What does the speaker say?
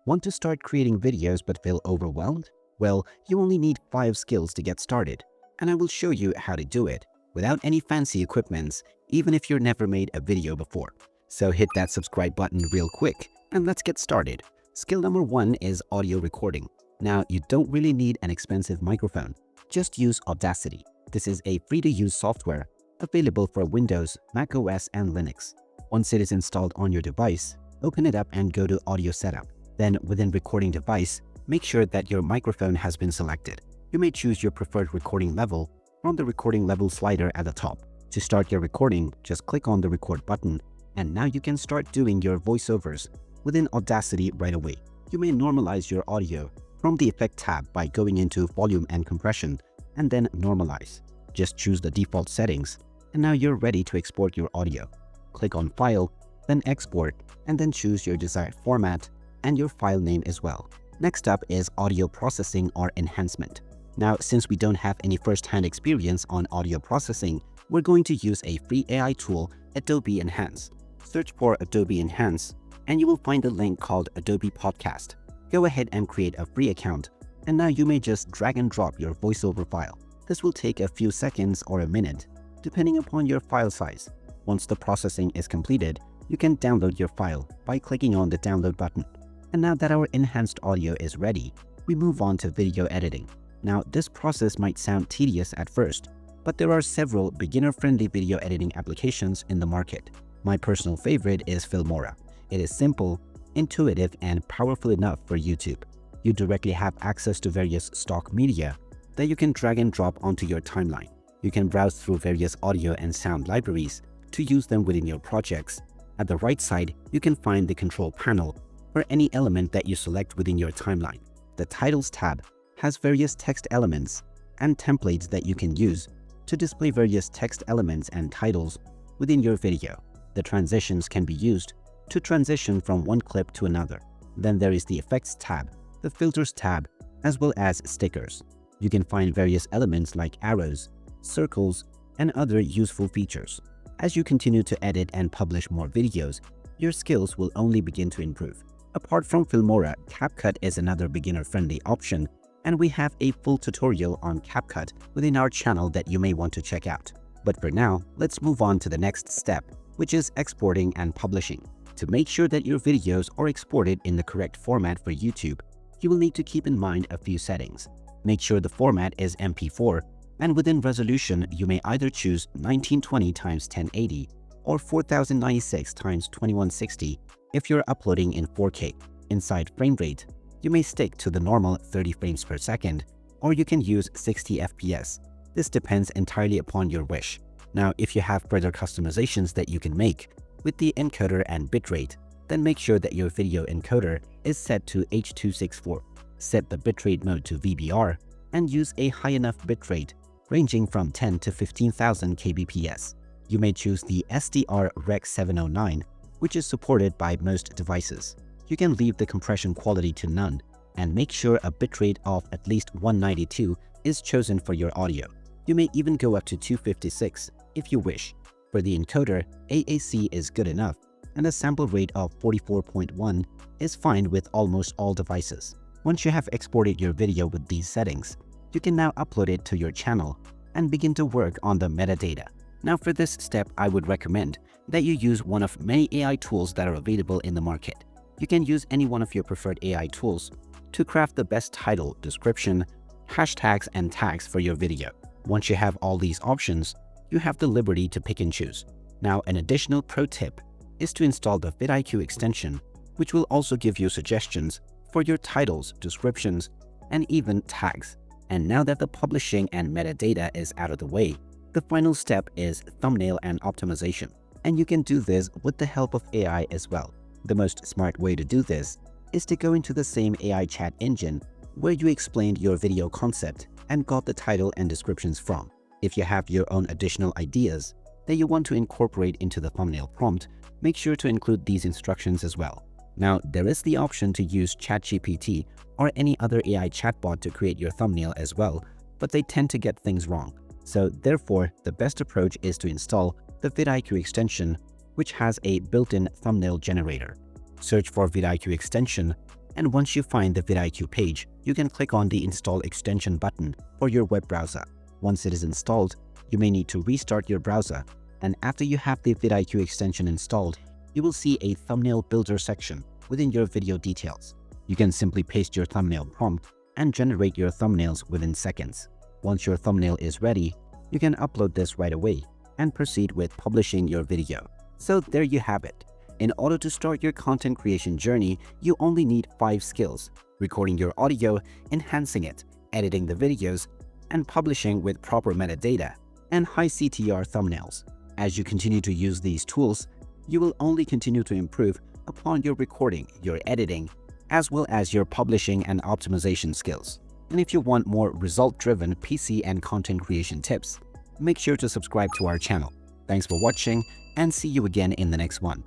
Want to start creating videos but feel overwhelmed? Well, you only need 5 skills to get started, and I will show you how to do it without any fancy equipments, even if you've never made a video before. So hit that subscribe button real quick and let's get started. Skill number 1 is audio recording. Now, you don't really need an expensive microphone. Just use Audacity. This is a free-to-use software available for Windows, Mac OS, and Linux. Once it is installed on your device, open it up and go to Audio Setup. Then within Recording Device, make sure that your microphone has been selected. You may choose your preferred recording level from the recording level slider at the top. To start your recording, just click on the record button, and now you can start doing your voiceovers within Audacity right away. You may normalize your audio from the Effect tab by going into Volume and Compression and then Normalize. Just choose the default settings, and now you're ready to export your audio. Click on File, then Export, and then choose your desired format and your file name as well. Next up is audio processing or enhancement. Now, since we don't have any first-hand experience on audio processing, we're going to use a free AI tool, Adobe Enhance. Search for Adobe Enhance, and you will find a link called Adobe Podcast. Go ahead and create a free account, and now you may just drag and drop your voiceover file. This will take a few seconds or a minute, depending upon your file size. Once the processing is completed, you can download your file by clicking on the download button. And now that our enhanced audio is ready, we move on to video editing. Now, this process might sound tedious at first, but there are several beginner-friendly video editing applications in the market. My personal favorite is Filmora. It is simple, intuitive, and powerful enough for YouTube. You directly have access to various stock media that you can drag and drop onto your timeline. You can browse through various audio and sound libraries to use them within your projects. At the right side, you can find the control panel for any element that you select within your timeline. The Titles tab has various text elements and templates that you can use to display various text elements and titles within your video. The transitions can be used to transition from one clip to another. Then there is the Effects tab, the Filters tab, as well as stickers. You can find various elements like arrows, circles, and other useful features. As you continue to edit and publish more videos, your skills will only begin to improve. Apart from Filmora, CapCut is another beginner-friendly option, and we have a full tutorial on CapCut within our channel that you may want to check out. But for now, let's move on to the next step, which is exporting and publishing. To make sure that your videos are exported in the correct format for YouTube, you will need to keep in mind a few settings. Make sure the format is MP4, and within resolution, you may either choose 1920x1080 or 4096x2160 if you're uploading in 4K. Inside frame rate, you may stick to the normal 30 frames per second, or you can use 60 FPS. This depends entirely upon your wish. Now, if you have further customizations that you can make with the encoder and bitrate, then make sure that your video encoder is set to H.264. Set the bitrate mode to VBR and use a high enough bitrate ranging from 10 to 15,000 kbps. You may choose the SDR Rec 709, which is supported by most devices. You can leave the compression quality to none and make sure a bitrate of at least 192 is chosen for your audio. You may even go up to 256 if you wish. For the encoder, AAC is good enough, and a sample rate of 44.1 is fine with almost all devices. Once you have exported your video with these settings, you can now upload it to your channel and begin to work on the metadata. Now, for this step, I would recommend that you use one of many AI tools that are available in the market. You can use any one of your preferred AI tools to craft the best title, description, hashtags, and tags for your video. Once you have all these options, you have the liberty to pick and choose. Now, an additional pro tip is to install the vidIQ extension, which will also give you suggestions for your titles, descriptions, and even tags. And now that the publishing and metadata is out of the way, the final step is thumbnail and optimization. And you can do this with the help of AI as well. The most smart way to do this is to go into the same AI chat engine where you explained your video concept and got the title and descriptions from. If you have your own additional ideas that you want to incorporate into the thumbnail prompt, make sure to include these instructions as well. Now, there is the option to use ChatGPT or any other AI chatbot to create your thumbnail as well, but they tend to get things wrong. So therefore, the best approach is to install the vidIQ extension, which has a built-in thumbnail generator. Search for vidIQ extension And once you find the vidIQ page, you can click on the Install Extension button for your web browser. Once it is installed, you may need to restart your browser. And after you have the vidIQ extension installed, you will see a thumbnail builder section within your video details. You can simply paste your thumbnail prompt and generate your thumbnails within seconds. Once your thumbnail is ready, you can upload this right away and proceed with publishing your video. So there you have it. In order to start your content creation journey, you only need 5 skills: recording your audio, enhancing it, editing the videos, and publishing with proper metadata and high CTR thumbnails. As you continue to use these tools, you will only continue to improve upon your recording, your editing, as well as your publishing and optimization skills. And if you want more result-driven PC and content creation tips, make sure to subscribe to our channel. Thanks for watching, and see you again in the next one.